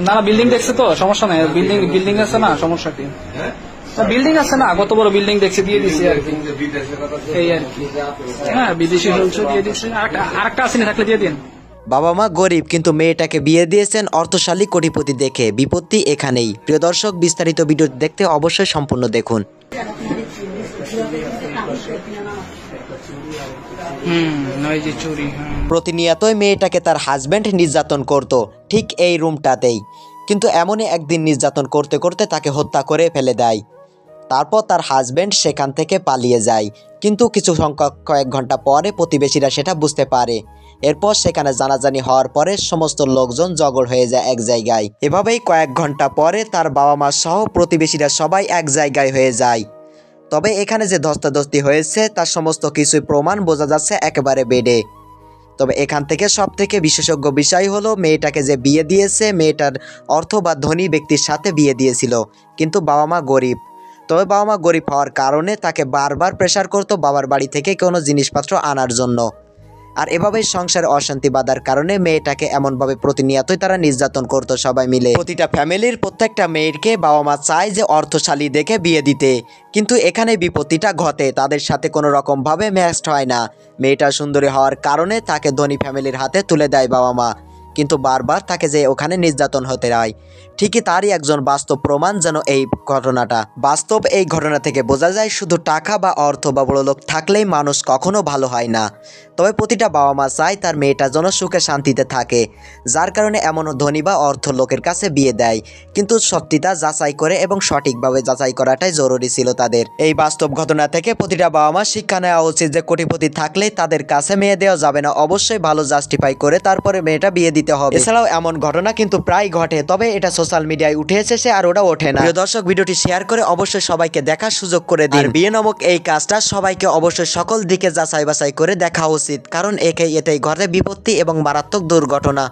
না বিল্ডিং দেখছে তো সমস্যা নাই, বিল্ডিং আছে না, সমস্যা কি? বিল্ডিং আছে না, কত বড় বিল্ডিং দেখছে, দিয়ে দিচ্ছে আর কি, এই আর কি। হ্যাঁ বিদেশি হচ্ছে দিয়ে দিচ্ছে, আরেকটা আসেনি থাকলে দিয়ে দিন। বাবা মা গরিব কিন্তু মেয়েটাকে বিয়ে দিয়েছেন অর্থশালী কোটিপতি দেখে। বিপত্তি এখানেই। প্রিয় দর্শক, বিস্তারিত ভিডিও দেখতে অবশ্যই সম্পূর্ণ দেখুন। প্রতিনিয়তই মেয়েটাকে তার হাজবেন্ড নির্যাতন করত, ঠিক এই রুমটাতেই। কিন্তু এমনই একদিন নির্যাতন করতে করতে তাকে হত্যা করে ফেলে দেয়। তারপর তার হাজবেন্ড সেখান থেকে পালিয়ে যায়। কিন্তু কিছু সংখ্যক কয়েক ঘন্টা পরে প্রতিবেশীরা সেটা বুঝতে পারে। এরপর সেখানে জানাজানি হওয়ার পরে সমস্ত লোকজন জগড় হয়ে যায় এক জায়গায়। এভাবেই কয়েক ঘন্টা পরে তার বাবা মা সহ প্রতিবেশীরা সবাই এক জায়গায় হয়ে যায়। তবে এখানে যে ধস্তাধস্তি হয়েছে তার সমস্ত কিছুই প্রমাণ বোঝা যাচ্ছে একেবারে বেডে। তবে এখান থেকে সবথেকে বিশেষজ্ঞ বিষয় হলো মেয়েটাকে যে বিয়ে দিয়েছে, মেয়েটার অর্থ বা ধনী ব্যক্তির সাথে বিয়ে দিয়েছিল, কিন্তু বাবা মা গরিব। তবে বাবা মা গরিব হওয়ার কারণে তাকে বারবার প্রেশার করতো বাবার বাড়ি থেকে কোনো জিনিসপত্র আনার জন্য। আর এভাবেই সংসারে অশান্তি বাঁধার কারণে মেয়েটাকে এমনভাবে প্রতিনিয়তই তারা নির্যাতন করতো সবাই মিলে। প্রতিটা ফ্যামিলির প্রত্যেকটা মেয়েকে বাবা মা চায় যে অর্থশালী দেখে বিয়ে দিতে, কিন্তু এখানে বিপত্তিটা ঘটে, তাদের সাথে কোনো রকমভাবে ম্যাচড হয় না। মেয়েটা সুন্দরী হওয়ার কারণে তাকে ধনী ফ্যামিলির হাতে তুলে দেয় বাবা মা, কিন্তু বারবার তাকে যে ওখানে নির্যাতন হতে হয়। ঠিকই তারই একজন বাস্তব প্রমাণ যেন এই ঘটনাটা। বাস্তব এই ঘটনা থেকে বোঝা যায় শুধু টাকা বা অর্থ বা বড়লোক থাকলেই মানুষ কখনো ভালো হয় না। তবে প্রতিটা বাবা মা চায় তার মেয়েটা যেন সুখে শান্তিতে থাকে, যার কারণে এমন ধনী বা অর্থ লোকের কাছে বিয়ে দেয়। কিন্তু সত্যিটা যাচাই করে এবং সঠিকভাবে যাচাই করাটাই জরুরি ছিল তাদের। এই বাস্তব ঘটনা থেকে প্রতিটা বাবা মা শিক্ষা নেওয়া উচিত যে কোটিপতি থাকলেই তাদের কাছে মেয়ে দেওয়া যাবে না, অবশ্যই ভালো জাস্টিফাই করে তারপরে মেয়েটা বিয়ে দিতে হবে। এছাড়াও এমন ঘটনা কিন্তু প্রায় ঘটে, তবে এটা সোশ্যাল মিডিয়ায় উঠে এসেছে আর ওটা ওঠে না। প্রিয় দর্শক, ভিডিওটি শেয়ার করে অবশ্যই সবাইকে দেখার সুযোগ করে দিন। বিয়ে নামক এই কাজটা সবাইকে অবশ্যই সকল দিকে যাচাই বাছাই করে দেখা উচিত, কারণ এতেই ঘটে বিপত্তি এবং মারাত্মক দুর্ঘটনা।